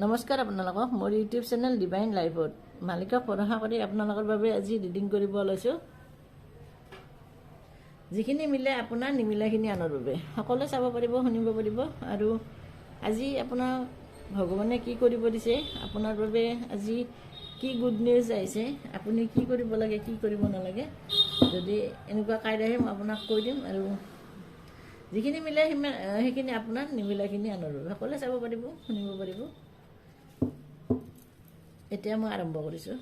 নমস্কাৰ আপোনালোকক মোৰ ইউটিউব চেনেল ডিভাইন লাইফত মালিকক ভৰসা কৰি আপোনালোকৰ বাবে আজি ৰিডিং কৰিব লৈছোঁ। যিখিনি মিলে আপোনাৰ নিমিলাখিনি আনৰ বাবে সকলোৱে চাব পাৰিব, শুনিব পাৰিব। আৰু আজি আপোনাৰ ভগৱানে কি কৰিব দিছে, আপোনাৰ বাবে আজি কি গুড নিউজ আহিছে, আপুনি কি কৰিব লাগে, কি কৰিব নালাগে, যদি এনেকুৱা কাইদাহে মই আপোনাক কৈ দিম। আৰু যিখিনি মিলে সেইখিনি আপোনাৰ, নিমিলাখিনি আনৰ বাবে সকলোৱে চাব পাৰিব, শুনিব পাৰিব। এতিয়া মই আৰম্ভ কৰিছোঁ।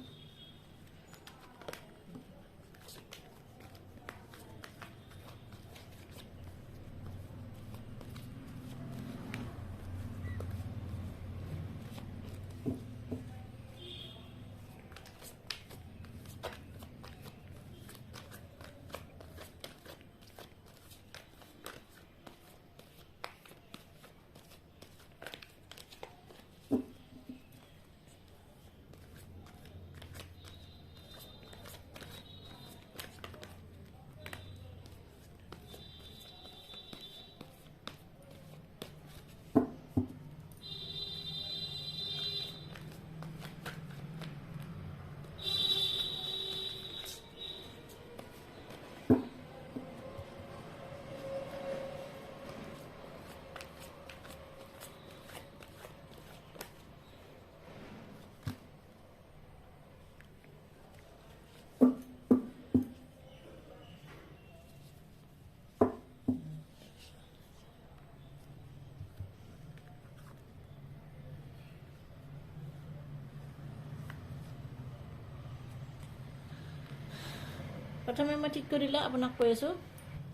প্ৰথমে মই ঠিক কৰি লওঁ, আপোনাক কৈ আছোঁ।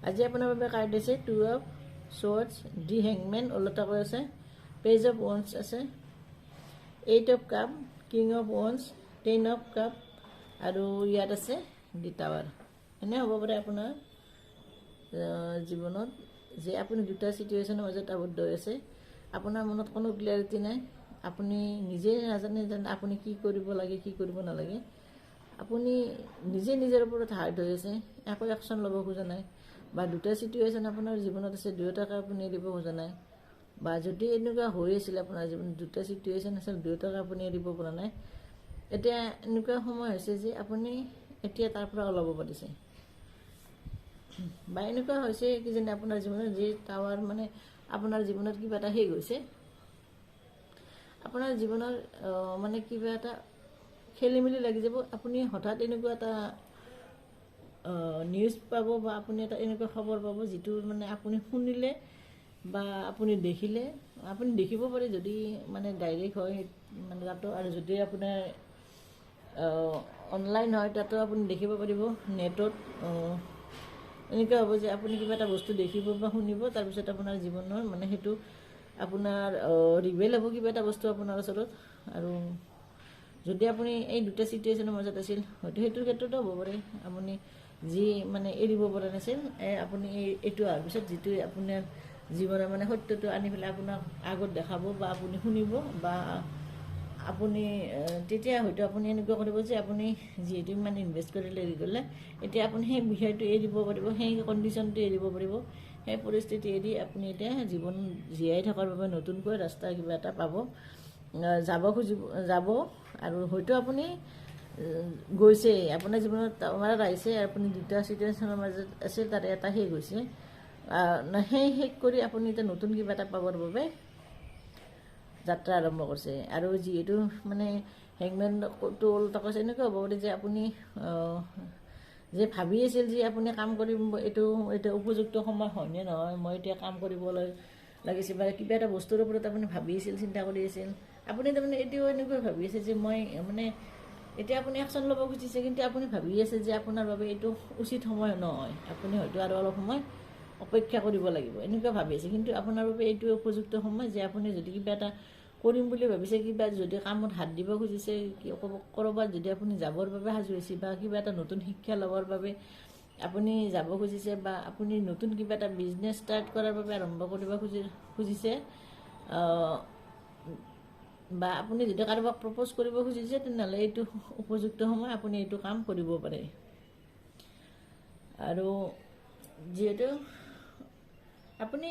আজি আপোনাৰ বাবে কাৰ্ড আছে 2 অফ Swords, দি হেংমেন ওলোটা কৈ আছে, পেজ অফ ওৱান্স আছে, 8 of cup, king of once, 10 of cup, আৰু ইয়াত আছে দি টাৱাৰ। এনে হ'ব পাৰে আপোনাৰ জীৱনত যে আপুনি দুটা চিটুৱেশ্যনৰ মাজত আবদ্ধ হৈ আছে। আপোনাৰ মনত কোনো ক্লিয়াৰিটি নাই, আপুনি নিজে নাজানে যেন আপুনি কি কৰিব লাগে, কি কৰিব নালাগে। আপুনি নিজে নিজৰ ওপৰত হাৰ্ড হৈ আছে, একো একশ্যন ল'ব খোজা নাই। বা দুটা চিটুৱেশ্যন আপোনাৰ জীৱনত আছে, দুয়োটাকে আপুনি এৰিব খোজা নাই। বা যদি এনেকুৱা হৈ আছিলে আপোনাৰ জীৱনত দুটা চিটুৱেশ্যন আছিল, দুয়োটাকে আপুনি এৰিব পৰা নাই। এতিয়া এনেকুৱা সময় হৈছে যে আপুনি এতিয়া তাৰ পৰা ওলাব পাৰিছে। বা এনেকুৱা হৈছে কি যেনে আপোনাৰ জীৱনত যি টাৱাৰ, মানে আপোনাৰ জীৱনত কিবা এটা শেষ হৈছে, আপোনাৰ জীৱনৰ মানে কিবা এটা খেলি মেলি লাগি যাব। আপুনি হঠাৎ এনেকুৱা এটা নিউজ পাব বা আপুনি এটা এনেকুৱা খবৰ পাব যিটো মানে আপুনি শুনিলে বা আপুনি দেখিলে, আপুনি দেখিব পাৰে যদি মানে ডাইৰেক্ট হয় মানে তাতো, আৰু যদি আপোনাৰ অনলাইন হয় তাতো আপুনি দেখিব পাৰিব নেটত। এনেকুৱা হ'ব যে আপুনি কিবা এটা বস্তু দেখিব বা শুনিব, তাৰপিছত আপোনাৰ জীৱনৰ মানে সেইটো আপোনাৰ ৰিভেল হ'ব কিবা এটা বস্তু আপোনাৰ ওচৰত। আৰু যদি আপুনি এই দুটা চিটুৱেশ্যনৰ মাজত আছিল, হয়তো সেইটোৰ ক্ষেত্ৰতো হ'ব পাৰে আপুনি যি মানে এৰিব পৰা নাছিল, আপুনি এইটো অহাৰ পিছত যিটো আপোনাৰ জীৱনৰ মানে সত্যটো আনি পেলাই আপোনাক আগত দেখাব বা আপুনি শুনিব, বা আপুনি তেতিয়া হয়তো আপুনি এনেকুৱা কৰিব যে আপুনি যিহেতু মানে ইনভেষ্ট কৰিলে, এৰি গ'লে, এতিয়া আপুনি সেই বিষয়টো এৰিব পাৰিব, সেই কণ্ডিশ্যনটো এৰিব পাৰিব, সেই পৰিস্থিতি এৰি আপুনি এতিয়া জীৱন জীয়াই থকাৰ বাবে নতুনকৈ ৰাস্তা কিবা এটা পাব, যাব। আৰু হয়তো আপুনি গৈছে, আপোনাৰ জীৱনত আমাৰ আহিছে, আপুনি দুটা চিটুৱেশ্যনৰ মাজত আছিল, তাৰে এটা শেষ হৈছে। সেই শেষ কৰি আপুনি এতিয়া নতুন কিবা এটা পাবৰ বাবে যাত্ৰা আৰম্ভ কৰিছে। আৰু যিহেতু মানে হেংমেনটো ওলোটা কৈছে, এনেকুৱা হ'ব পাৰে যে আপুনি যে ভাবি আছিল যে আপুনি কাম কৰিম, এইটো উপযুক্ত সময় হয়নে নহয়, মই এতিয়া কাম কৰিবলৈ লাগিছে, বা কিবা এটা বস্তুৰ ওপৰত আপুনি ভাবি আছিল, চিন্তা কৰি আছিল। আপুনি তাৰমানে এতিয়াও এনেকৈ ভাবি আছে যে মই মানে এতিয়া আপুনি একশ্যন ল'ব খুজিছে, কিন্তু আপুনি ভাবি আছে যে আপোনাৰ বাবে এইটো উচিত সময় নহয়, আপুনি হয়তো আৰু অলপ সময় অপেক্ষা কৰিব লাগিব, এনেকুৱা ভাবি আছে। কিন্তু আপোনাৰ বাবে এইটো উপযুক্ত সময় যে আপুনি যদি কিবা এটা কৰিম বুলি ভাবিছে, কিবা যদি কামত হাত দিব খুজিছে, ক'ৰবাত যদি আপুনি যাবৰ বাবে সাজু হৈছে, বা কিবা এটা নতুন শিক্ষা ল'বৰ বাবে আপুনি যাব খুজিছে, বা আপুনি নতুন কিবা এটা বিজনেছ ষ্টাৰ্ট কৰাৰ বাবে আৰম্ভ কৰিব খুজিছে, বা আপুনি যদি কাৰোবাক প্ৰপ'জ কৰিব খুজিছে, তেনেহ'লে এইটো উপযুক্ত সময়, আপুনি এইটো কাম কৰিব পাৰে। আৰু যিহেতু আপুনি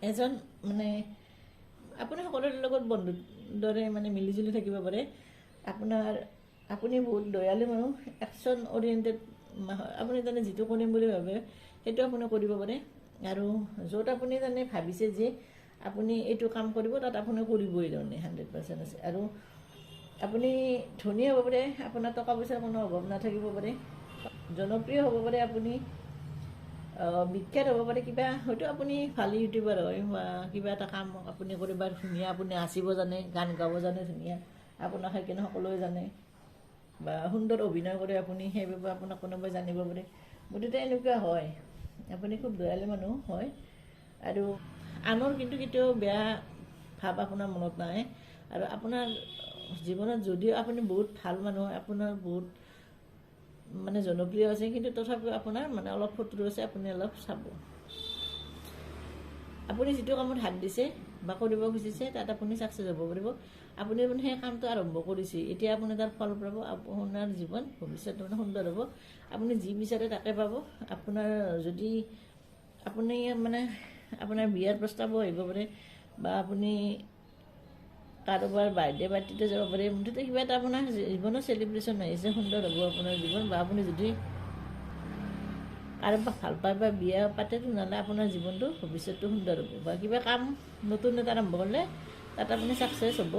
এজন মানে আপুনি সকলোৰে লগত বন্ধুৰ দৰে মানে মিলিজুলি থাকিব পাৰে। আপুনি বহুত দয়ালু মানুহ, একশ্যন অৰিয়েণ্টেড। আপুনি তাৰমানে যিটো কৰিম বুলি ভাবে সেইটো আপুনি কৰিব পাৰে। আৰু য'ত আপুনি তাৰমানে ভাবিছে যে আপুনি এইটো কাম কৰিব, তাত আপুনি কৰিবই তাৰমানে 100% আছে। আৰু আপুনি ধনী হ'ব পাৰে, আপোনাৰ টকা পইচাৰ কোনো অভাৱ নাথাকিব পাৰে, জনপ্ৰিয় হ'ব পাৰে, আপুনি বিখ্যাত হ'ব পাৰে কিবা, হয়তো আপুনি ভাল ইউটিউবাৰ হয় বা কিবা এটা কাম আপুনি কৰিব ধুনীয়া, আপুনি নাচিব জানে, গান গাব জানে ধুনীয়া, আপোনাক সেইকাৰণে সকলোৱে জানে, বা সুন্দৰ অভিনয় কৰে আপুনি, সেইবাবে আপোনাক কোনোবাই জানিব পাৰে। গতিকে এনেকুৱা হয়, আপুনি খুব দয়ালু মানুহ হয়। আৰু আনৰ কিন্তু কেতিয়াও বেয়া ভাৱ আপোনাৰ মনত নাহে। আৰু আপোনাৰ জীৱনত যদিও আপুনি বহুত ভাল মানুহ, আপোনাৰ বহুত মানে জনপ্ৰিয় আছে, কিন্তু তথাপিও আপোনাৰ মানে অলপ শত্ৰু আছে, আপুনি অলপ চাব। আপুনি যিটো কামত হাত দিছে বা কৰিব খুজিছে তাত আপুনি ছাকচেছ হ'ব পাৰিব। আপুনি মানে সেই কামটো আৰম্ভ কৰিছে, এতিয়া আপুনি তাৰ ফল পাব, আপোনাৰ জীৱন ভৱিষ্যত মানে সুন্দৰ হ'ব। আপুনি যি বিচাৰে তাকে পাব। আপোনাৰ যদি আপুনি মানে আপোনাৰ বিয়াৰ প্ৰস্তাৱো আহিব পাৰে, বা আপুনি কাৰোবাৰ বাৰ্থডে পাৰ্টিতে যাব পাৰে, মুঠতে কিবা এটা আপোনাৰ জীৱনৰ চেলিব্ৰেশ্যন আহিছে, সুন্দৰ হ'ব আপোনাৰ জীৱন। বা আপুনি যদি কাৰোবাক ভাল পায় বা বিয়া পাতে, তেনেহ'লে আপোনাৰ জীৱনটো ভৱিষ্যতটো সুন্দৰ হ'ব। বা কিবা কাম নতুন এটা আৰম্ভ কৰিলে তাত আপুনি ছাকচেছ হ'ব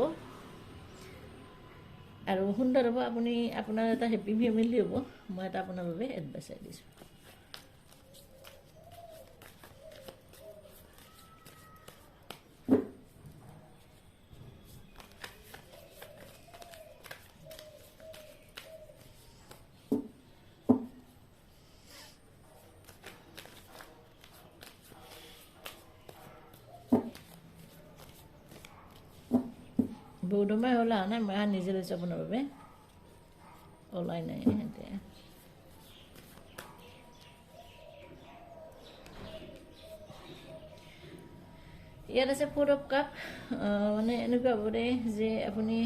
আৰু সুন্দৰ হ'ব। আপুনি আপোনাৰ এটা হেপী ফেমিলি হ'ব। মই এটা আপোনাৰ বাবে এডভাইচ দিছোঁ। বহুত সময় হ'ল অহা নাই, মই নিজে লৈছোঁ আপোনাৰ বাবে, ওলাই নাই এতিয়া। ইয়াত আছে 4 of Cup। মানে এনেকুৱা হ'ব পাৰে যে আপুনি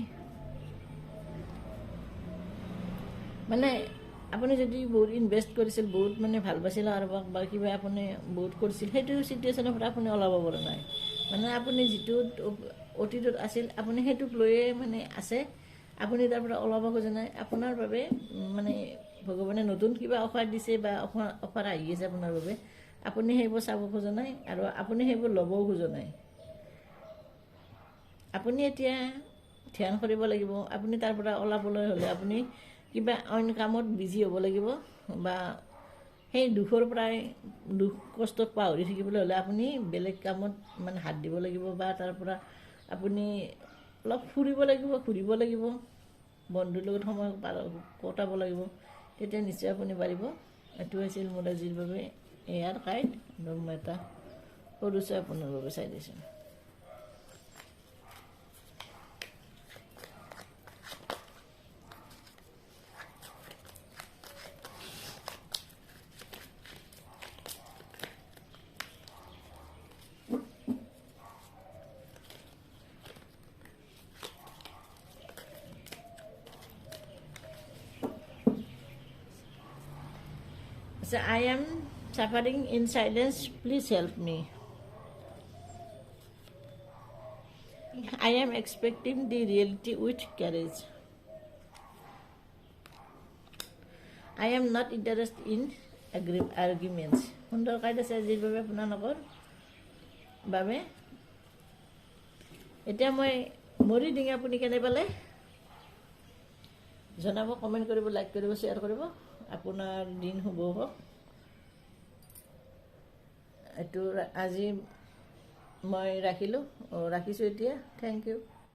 মানে যদি বহুত ইনভেষ্ট কৰিছিল, বহুত মানে ভাল পাইছিল কাৰোবাক বা কিবা আপুনি বহুত কৰিছিল, সেইটো চিটুৱেশ্যনৰ পৰা আপুনি ওলাব পৰা নাই। মানে আপুনি যিটো অতীতত আছিল, আপুনি সেইটোক লৈয়ে মানে আছে, আপুনি তাৰ পৰা ওলাব খোজা নাই। আপোনাৰ বাবে মানে ভগৱানে নতুন কিবা অফাৰ দিছে বা অফাৰ আহি আছে আপোনাৰ বাবে, আপুনি সেইবোৰ চাব খোজা নাই আৰু আপুনি সেইবোৰ ল'বও খোজা নাই। আপুনি এতিয়া ধ্যান কৰিব লাগিব। আপুনি তাৰ পৰা ওলাবলৈ হ'লে আপুনি কিবা অইন কামত বিজি হ'ব লাগিব, বা সেই দুখৰ পৰাই দুখ কষ্টক পাহৰি থাকিবলৈ হ'লে আপুনি বেলেগ কামত মানে হাত দিব লাগিব, বা তাৰ পৰা আপুনি অলপ ফুৰিব লাগিব, ঘূৰিব লাগিব, বন্ধুৰ লগত সময় কটাব লাগিব, তেতিয়া নিশ্চয় আপুনি পাৰিব। এইটো আছিল মোৰ আজিৰ বাবে এয়াৰ কাৰ্ড, আৰু মই এটা সৰু চাই আপোনাৰ বাবে চাই দিছোঁ। So I am suffering in silence, please help me. I am expecting the reality with courage. I am not interested in arguments. সুন্দৰ কাৰ্ড আছে আজিৰ বাবে আপোনালোকৰ বাবে। এতিয়া মই মৰি ডিঙি আপুনি কেনে পালে জনাব, কমেণ্ট কৰিব, লাইক কৰিব, শ্বেয়াৰ কৰিব। আপোনাৰ দিন শুভ হওক। এইটো আজি মই ৰাখিছোঁ এতিয়া। Thank U.